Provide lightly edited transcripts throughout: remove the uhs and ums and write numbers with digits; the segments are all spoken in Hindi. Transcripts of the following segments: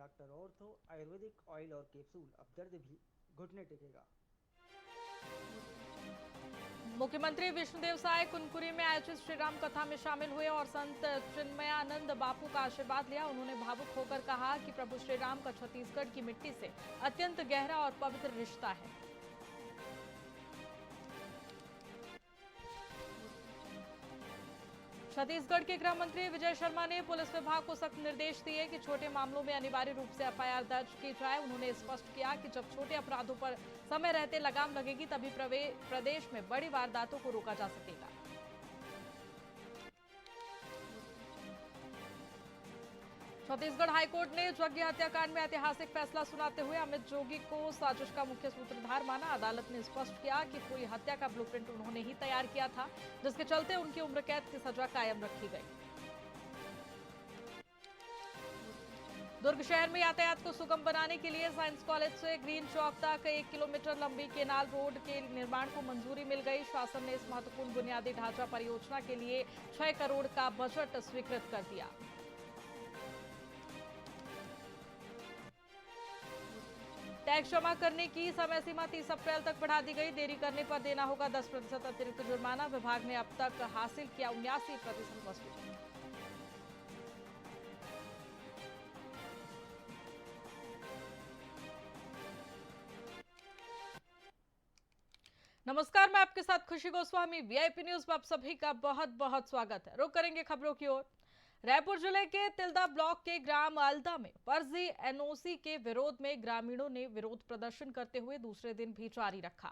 डॉक्टर ऑर्थो आयुर्वेदिक ऑयल और कैप्सूल, अब दर्द भी घुटने टेकेगा। मुख्यमंत्री विष्णुदेव साय कुनकुरी में आयोजित श्रीराम कथा में शामिल हुए और संत चिन्मयानंद बापू का आशीर्वाद लिया। उन्होंने भावुक होकर कहा कि प्रभु श्रीराम का छत्तीसगढ़ की मिट्टी से अत्यंत गहरा और पवित्र रिश्ता है। छत्तीसगढ़ के गृह मंत्री विजय शर्मा ने पुलिस विभाग को सख्त निर्देश दिए कि छोटे मामलों में अनिवार्य रूप से एफआईआर दर्ज की जाए। उन्होंने स्पष्ट किया कि जब छोटे अपराधों पर समय रहते लगाम लगेगी तभी प्रदेश में बड़ी वारदातों को रोका जा सकेगा। छत्तीसगढ़ हाईकोर्ट ने जग्गी हत्याकांड में ऐतिहासिक फैसला सुनाते हुए अमित जोगी को साजिश का मुख्य सूत्रधार माना। अदालत ने स्पष्ट किया कि पूरी हत्या का ब्लूप्रिंट उन्होंने ही तैयार किया था, जिसके चलते उनकी उम्र कैद की सजा कायम रखी गई। दुर्ग शहर में यातायात को सुगम बनाने के लिए साइंस कॉलेज से ग्रीन चौक तक 1 किलोमीटर लंबी केनाल रोड के निर्माण को मंजूरी मिल गई। शासन ने इस महत्वपूर्ण बुनियादी ढांचा परियोजना के लिए 6 करोड़ का बजट स्वीकृत कर दिया। टैक्स जमा करने की समय सीमा 30 अप्रैल तक बढ़ा दी गई। देरी करने पर देना होगा 10% अतिरिक्त जुर्माना। विभाग ने अब तक हासिल किया 79% वसूली। नमस्कार, मैं आपके साथ खुशी गोस्वामी। वीआईपी न्यूज में आप सभी का बहुत बहुत स्वागत है। रुक करेंगे खबरों की ओर। रायपुर जिले के तिल्दा ब्लॉक के ग्राम अल्दा में फर्जी एनओसी के विरोध में ग्रामीणों ने विरोध प्रदर्शन करते हुए दूसरे दिन भी जारी रखा।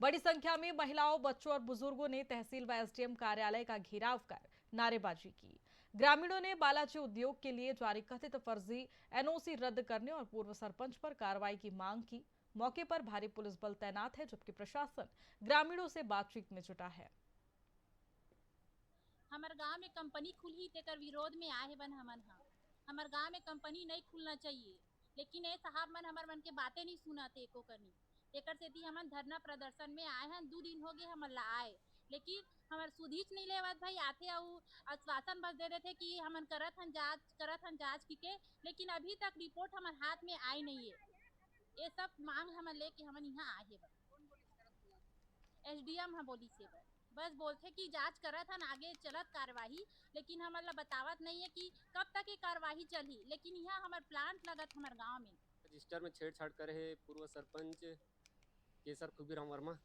बड़ी संख्या में महिलाओं, बच्चों और बुजुर्गों ने तहसील व एसडीएम कार्यालय का घेराव कर नारेबाजी की। ग्रामीणों ने बालाजी उद्योग के लिए जारी कथित फर्जी एनओसी रद्द करने और पूर्व सरपंच पर कार्रवाई की मांग की। मौके पर भारी पुलिस बल तैनात है, जबकि प्रशासन ग्रामीणों से बातचीत में जुटा है। हमारे गांव में कंपनी खुली तेकर विरोध में आए बन हमन हा। हमारे गांव में कंपनी नहीं खुलना चाहिए, लेकिन ये साहब मन हमार मन के बातें नहीं सुनाते एको करनी। तेकर सेती हमन धरना प्रदर्शन में आए हैं। 2 दिन हो गए हमन ला आए, लेकिन हमार सुधीच नहीं लेवत भाई। आते और आश्वासन बस दे देते कि हमन करत हन जांच की के, लेकिन अभी तक रिपोर्ट हमारे हाथ में आई नहीं है। ये सब मांग हमन लेके हमन यहाँ आए बन। एसडीएम हम बोली से बस बोलते कि जांच करत हन, आगे चलत कार्यवाही, लेकिन हमन ला बतावत नहीं है कि कब तक ये कार्यवाही चली। लेकिन यहाँ हमार प्लांट लगत हमार गांव में रजिस्टर में छेड़छाड़ करे है पूर्व सरपंच केसर खुबीराम वर्मा,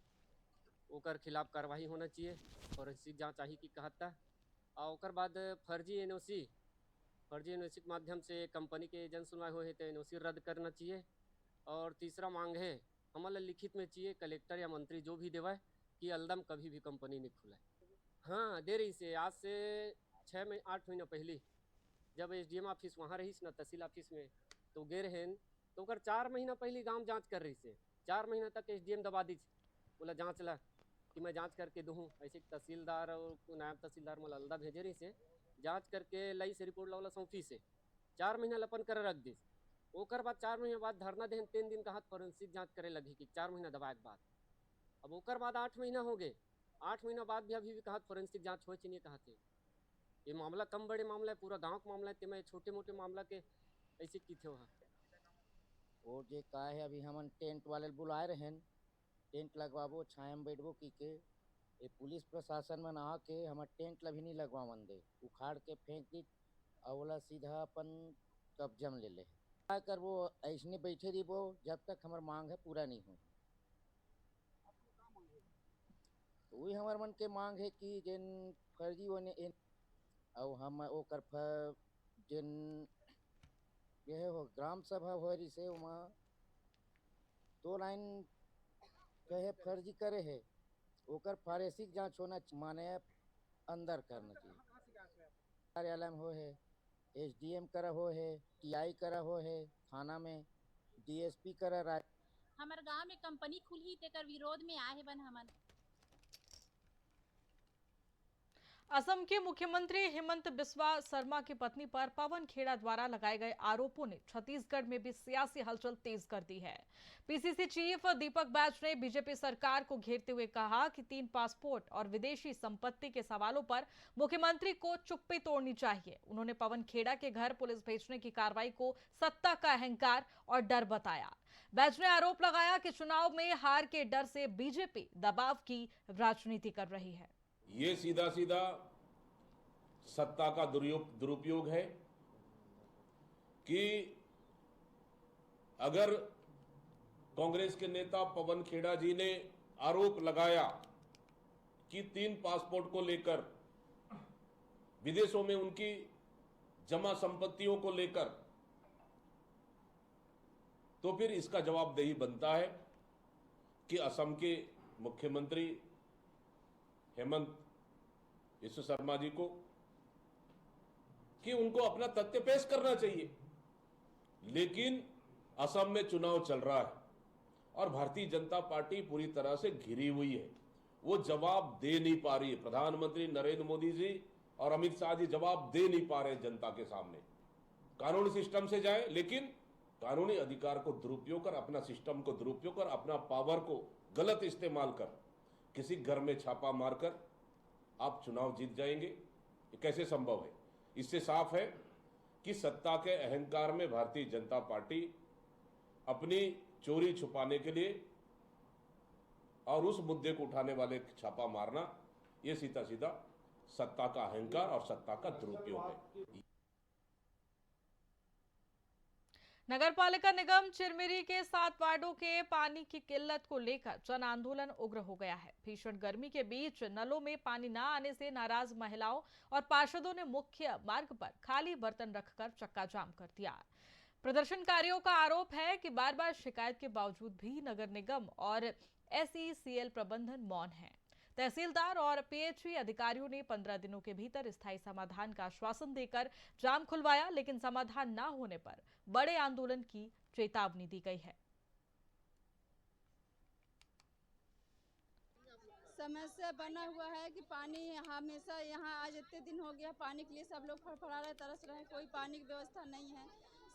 ओकर खिलाफ कार्रवाई होना चाहिए। फॉरेंसिक जांच आही की कहता। और ओकर बाद फर्जी एनओसी के माध्यम से कंपनी के जन सुनवाई हो है तो एनओसी रद्द करना चाहिए। और तीसरा मांग है हमला लिखित में चाहिए, कलेक्टर या मंत्री जो भी देवा कि अलदम कभी भी कंपनी नहीं खुला। हाँ, दे रही से आज से 8 महीना पहले जब एसडीएम ऑफिस वहाँ रहीस ना तहसील ऑफिस में, तो गे रहेन तो ओकर 4 महीना पहले गांव जांच कर रही से। 4 महीना तक एसडीएम दबा दी बोला जांच ला कि मैं जांच करके दूँ। ऐसे तहसीलदार और नायब तहसीलदार मोला अलदा भेजे रही से, जांच करके लई से रिपोर्ट लावला सौंपी से 4 महीना लपन कर रख दी। ओकर बाद 4 महीना बाद धरना देन 3 दिन कहा फॉरेंसिक जांच करे लगी कि 4 महीना दबाए के बाद। अब ओकर बाद 8 महीना हो गए। 8 महीना बाद भी अभी भी कहा फॉरेंसिक जांच हो चाहिए कहते। ये मामला कम बड़े मामला है, पूरा गांव का मामला है। मैं छोटे मोटे मामला के ऐसे की थे वहाँ और जे का है अभी हमन टेंट वाले बुलाए रहें, टेंट लगवाबो छाया में बैठबो की के। ये पुलिस प्रशासन में आ के हमार टेंट ला भी नहीं लगवावन दे, उखाड़ के फेंक दी और सीधा अपन कब्जा में ले ले। क्या करबो, ऐसने बैठे रहिबो जब तक हमार मांग है पूरा नहीं हो। तो वही हमार मन के मांग है कि जिन फर्जी होने और हम ओकर जिन यह हो ग्राम सभा हो रही से वहाँ 2 लाइन कहे फर्जी करे है, ओकर फॉरेंसिक जांच होना माने अंदर करना चाहिए। कार्यालय में हो है, एसडीएम करा हो है, टीआई करा हो है, थाना में डीएसपी करा। हमारे गांव में कंपनी खुली तेकर विरोध में आए बन हमन। असम के मुख्यमंत्री हेमंत बिस्वा शर्मा की पत्नी पर पवन खेड़ा द्वारा लगाए गए आरोपों ने छत्तीसगढ़ में भी सियासी हलचल तेज कर दी है। पीसीसी चीफ दीपक बैज ने बीजेपी सरकार को घेरते हुए कहा कि 3 पासपोर्ट और विदेशी संपत्ति के सवालों पर मुख्यमंत्री को चुप्पी तोड़नी चाहिए। उन्होंने पवन खेड़ा के घर पुलिस भेजने की कार्रवाई को सत्ता का अहंकार और डर बताया। बैज ने आरोप लगाया कि चुनाव में हार के डर से बीजेपी दबाव की राजनीति कर रही है। ये सीधा सीधा सत्ता का दुरुपयोग है कि अगर कांग्रेस के नेता पवन खेड़ा जी ने आरोप लगाया कि 3 पासपोर्ट को लेकर, विदेशों में उनकी जमा संपत्तियों को लेकर, तो फिर इसका जवाबदेही बनता है कि असम के मुख्यमंत्री हेमंत बिस्वा शर्मा जी को कि उनको अपना तथ्य पेश करना चाहिए। लेकिन असम में चुनाव चल रहा है और भारतीय जनता पार्टी पूरी तरह से घिरी हुई है, वो जवाब दे नहीं पा रही है। प्रधानमंत्री नरेंद्र मोदी जी और अमित शाह जी जवाब दे नहीं पा रहे जनता के सामने। कानूनी सिस्टम से जाए, लेकिन कानूनी अधिकार को दुरुपयोग कर, अपना सिस्टम को दुरुपयोग कर, अपना पावर को गलत इस्तेमाल कर, किसी घर में छापा मारकर आप चुनाव जीत जाएंगे, ये कैसे संभव है? इससे साफ है कि सत्ता के अहंकार में भारतीय जनता पार्टी अपनी चोरी छुपाने के लिए और उस मुद्दे को उठाने वाले छापा मारना, ये सीधा सीधा सत्ता का अहंकार और सत्ता का दुरुपयोग है। नगरपालिका निगम चिरमिरी के 7 वार्डों के पानी की किल्लत को लेकर जन आंदोलन उग्र हो गया है। भीषण गर्मी के बीच नलों में पानी न आने से नाराज महिलाओं और पार्षदों ने मुख्य मार्ग पर खाली बर्तन रखकर चक्का जाम कर दिया। प्रदर्शनकारियों का आरोप है कि बार-बार शिकायत के बावजूद भी नगर निगम और SECL प्रबंधन मौन है। तहसीलदार और PHE अधिकारियों ने 15 दिनों के भीतर स्थायी समाधान का आश्वासन देकर जाम खुलवाया, लेकिन समाधान न होने पर बड़े आंदोलन की चेतावनी दी गई है। समस्या बना हुआ है कि पानी हमेशा यहाँ आज इतने दिन हो गया, पानी के लिए सब लोग फड़फड़ा रहे, तरस रहे हैं। कोई पानी की व्यवस्था नहीं है।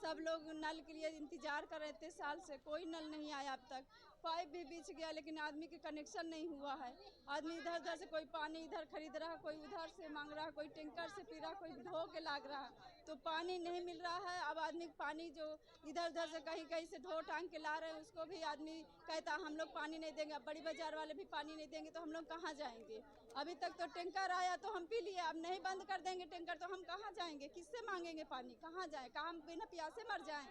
सब लोग नल के लिए इंतजार कर रहे थे, साल से कोई नल नहीं आया अब तक। पाइप भी बीच गया, लेकिन आदमी के कनेक्शन नहीं हुआ है। आदमी इधर उधर से कोई पानी इधर खरीद रहा है, कोई उधर से मांग रहा है, कोई टैंकर से पी रहा है, कोई धो के लाग रहा है, तो पानी नहीं मिल रहा है। अब आदमी पानी जो इधर उधर से कहीं कहीं से ढो टांग के ला रहे हैं, उसको भी आदमी कहता हम लोग पानी नहीं देंगे। अब बड़ी बाजार वाले भी पानी नहीं देंगे तो हम लोग कहाँ जाएंगे? अभी तक तो टैंकर आया तो हम पी लिए, अब नहीं बंद कर देंगे टैंकर तो हम कहाँ जाएंगे? किससे मांगेंगे पानी? कहाँ जाए? कहाँ हम बिना प्यासे मर जाएं?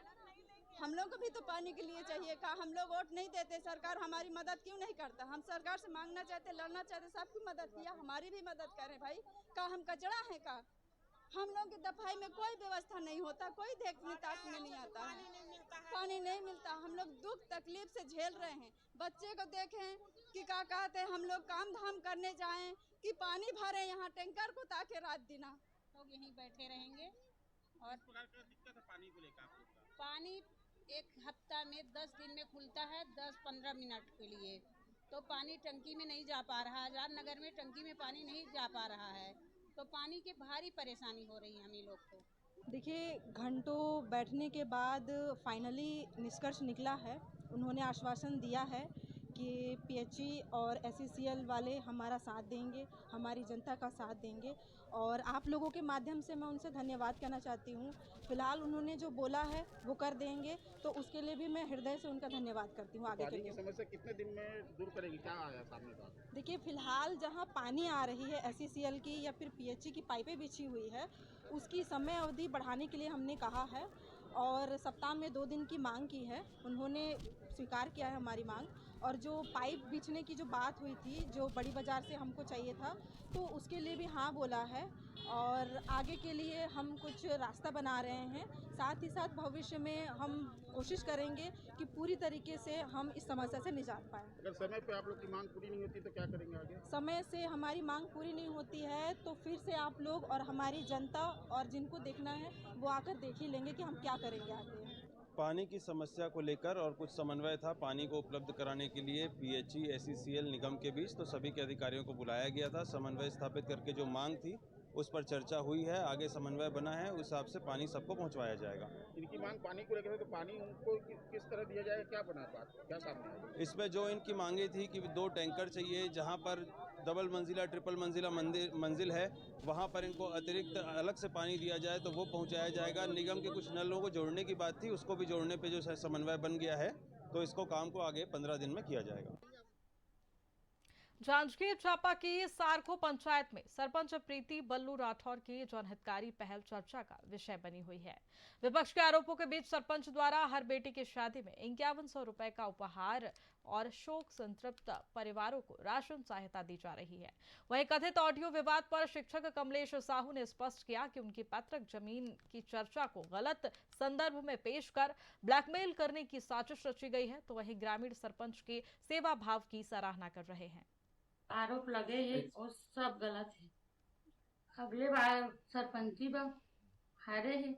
हम लोग को भी तो पानी के लिए चाहिए। का हम लोग वोट नहीं देते, सरकार हमारी मदद क्यों नहीं करता? हम सरकार से मांगना चाहते, लड़ना चाहते, सबकी मदद किया, हमारी भी मदद करें भाई। का हम कचरा है का? हम लोग की दफाई में कोई व्यवस्था नहीं होता, कोई देखने ताकने नहीं आता है। पानी नहीं मिलता, हम लोग दुख तकलीफ से झेल रहे हैं। बच्चे को देखें कि क्या कहते हैं, हम लोग काम धाम करने जाएं कि पानी भरे यहाँ टैंकर को ताकि रात दिना लोग यहीं बैठे रहेंगे। और दिक्कत है पानी को लेकर? पानी एक हफ्ता में 10 दिन में खुलता है, 10-15 मिनट के लिए, तो पानी टंकी में नहीं जा पा रहा है। आजाद नगर में टंकी में पानी नहीं जा पा रहा है, तो पानी की भारी परेशानी हो रही है हम लोग को। देखिए, घंटों बैठने के बाद फाइनली निष्कर्ष निकला है। उन्होंने आश्वासन दिया है कि PHE और SECL वाले हमारा साथ देंगे, हमारी जनता का साथ देंगे, और आप लोगों के माध्यम से मैं उनसे धन्यवाद कहना चाहती हूँ। फिलहाल उन्होंने जो बोला है वो कर देंगे, तो उसके लिए भी मैं हृदय से उनका धन्यवाद करती हूँ। आगे के लिए समस्या कितने दिन में दूर करेंगे, क्या आया सामने का? देखिए, फिलहाल जहाँ पानी आ रही है SECL की या फिर PHE की पाइपें बिछी हुई है, उसकी समय अवधि बढ़ाने के लिए हमने कहा है और सप्ताह में 2 दिन की मांग की है। उन्होंने स्वीकार किया है हमारी मांग। और जो पाइप बिछने की जो बात हुई थी, जो बड़ी बाज़ार से हमको चाहिए था, तो उसके लिए भी हाँ बोला है। और आगे के लिए हम कुछ रास्ता बना रहे हैं। साथ ही साथ भविष्य में हम कोशिश करेंगे कि पूरी तरीके से हम इस समस्या से निजात पाएँ। अगर समय पे आप लोग की मांग पूरी नहीं होती तो क्या करेंगे आगे? समय से हमारी मांग पूरी नहीं होती है तो फिर से आप लोग और हमारी जनता और जिनको देखना है वो आकर देख ही लेंगे कि हम क्या करेंगे आगे। पानी की समस्या को लेकर और कुछ समन्वय था पानी को उपलब्ध कराने के लिए पीएचई एसईसीएल निगम के बीच, तो सभी के अधिकारियों को बुलाया गया था। समन्वय स्थापित करके जो मांग थी उस पर चर्चा हुई है, आगे समन्वय बना है, उस हिसाब से पानी सबको पहुंचवाया जाएगा। इनकी मांग पानी को लेकर है, तो पानी उनको किस तरह दिया जाएगा, क्या बना बात, क्या सामने आया? इसमें जो इनकी मांगे थी कि 2 टैंकर चाहिए, जहां पर डबल मंजिला ट्रिपल मंजिला मंजिल है वहां पर इनको अतिरिक्त अलग से पानी दिया जाए तो वो पहुंचाया जाएगा। निगम के कुछ नलों को जोड़ने की बात थी, उसको भी जोड़ने पे जो समन्वय बन गया है, तो इसको काम को आगे 15 दिन में किया जाएगा। जांजगीर चांपा की सारखो पंचायत में सरपंच प्रीति बल्लू राठौर की जनहितकारी पहल चर्चा का विषय बनी हुई है। विपक्ष के आरोपों के बीच सरपंच द्वारा हर बेटी की शादी में 5100 रुपए का उपहार और शोक संतृप्त परिवारों को राशन सहायता दी जा रही है। वहीं कथित ऑडियो विवाद पर शिक्षक कमलेश साहू ने स्पष्ट किया कि उनकी पैतृक जमीन की चर्चा को गलत संदर्भ में पेश कर ब्लैकमेल करने की साजिश रची गई है, तो वहीं ग्रामीण सरपंच के सेवा भाव की सराहना कर रहे हैं। आरोप लगे है और सब गलत है। अगले बार सरपंची बा हारे है,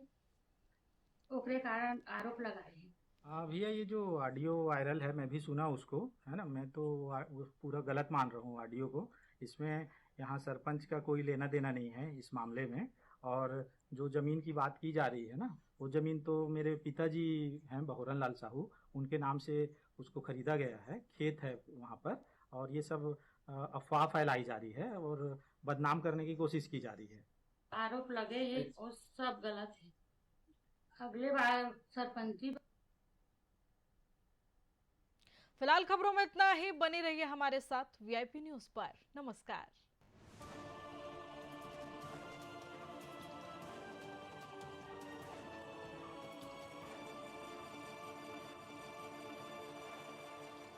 ओकरे कारण आरोप लगाए हैं। भैया ये जो ऑडियो वायरल है, मैं भी सुना उसको, है ना। मैं तो पूरा गलत मान रहा हूँ ऑडियो को। इसमें यहाँ सरपंच का कोई लेना देना नहीं है इस मामले में। और जो ज़मीन की बात की जा रही है ना, वो ज़मीन तो मेरे पिताजी हैं बहोरन लाल साहू, उनके नाम से उसको खरीदा गया है, खेत है वहाँ पर। और ये सब अफवाह फैलाई जा रही है और बदनाम करने की कोशिश की जा रही है। आरोप लगे है और सब गलत है। अगले बार सरपंची। फिलहाल खबरों में इतना ही। बनी रहिए हमारे साथ वीआईपी न्यूज पर। नमस्कार।